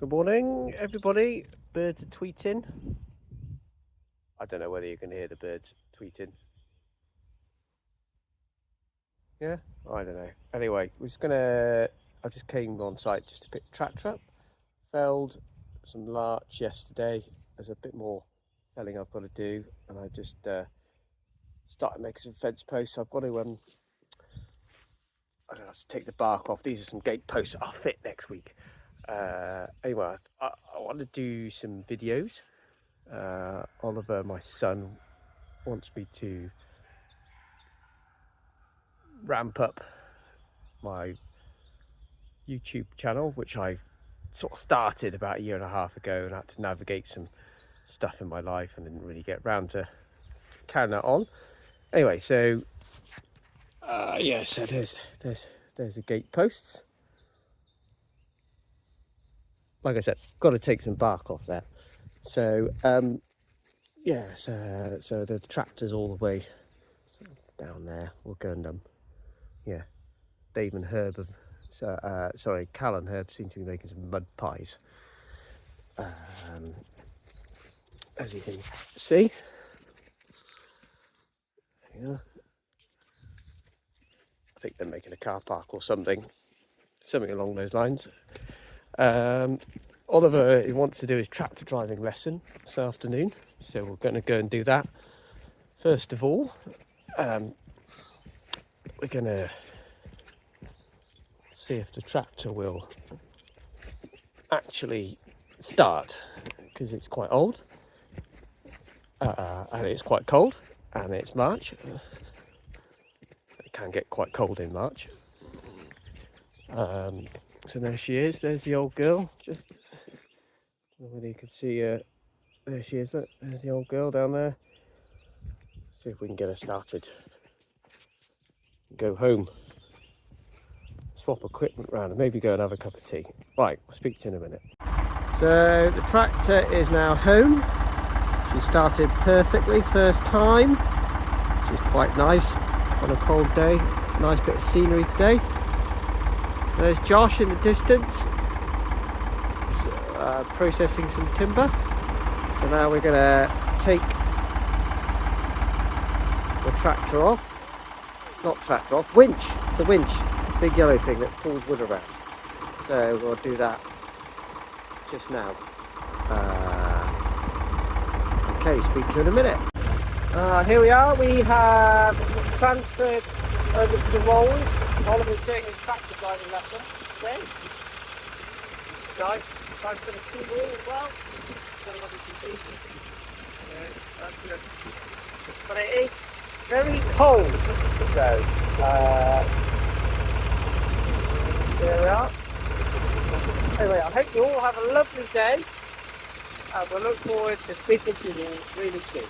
Good morning, everybody. Birds are tweeting. I don't know whether you can hear the birds tweeting. Yeah, I don't know. Anyway, I just came on site just to pick the tractor up. Felled some larch yesterday. There's a bit more felling I've got to do, and I just started making some fence posts. I've got to I have to take the bark off. These are some gate posts I'll fit next week. Anyway, I want to do some videos. Oliver, my son, wants me to ramp up my YouTube channel, which I sort of started about a year and a half ago, and I had to navigate some stuff in my life and didn't really get round to carrying that on. Anyway, so yeah, so there's the gate posts. Like I said, got to take some bark off there. So yeah, so the tractor's all the way down there. We'll go and yeah, Dave and Herb have, sorry, Cal and Herb seem to be making some mud pies. As you can see, yeah, I think they're making a car park or something along those lines. Oliver, he wants to do his tractor driving lesson this afternoon, so we're going to go and do that. First of all, we're going to see if the tractor will actually start, because it's quite old, and it's quite cold, and it's March. It can get quite cold in March. So there she is. There's the old girl. Just, I don't know whether you can see her. There she is. Look, there's the old girl down there. See if we can get her started. Go home. Swap equipment around and maybe go and have a cup of tea. Right, I'll speak to you in a minute. So the tractor is now home. She started perfectly first time, which is quite nice on a cold day. Nice bit of scenery today. There's Josh in the distance, processing some timber. So now we're going to take the tractor off. Not tractor off, winch. The winch, the big yellow thing that pulls wood around. So we'll do that just now. Okay, speak to you in a minute. Here we are. We have transferred over to the rollers. Oliver's doing his tractor driving lesson today. It's nice. Time for the sea wall as well. I don't know if you can see. Yeah, that's good. But it is very cold, so there we are. Anyway, I hope you all have a lovely day, and we'll look forward to speaking to you really soon.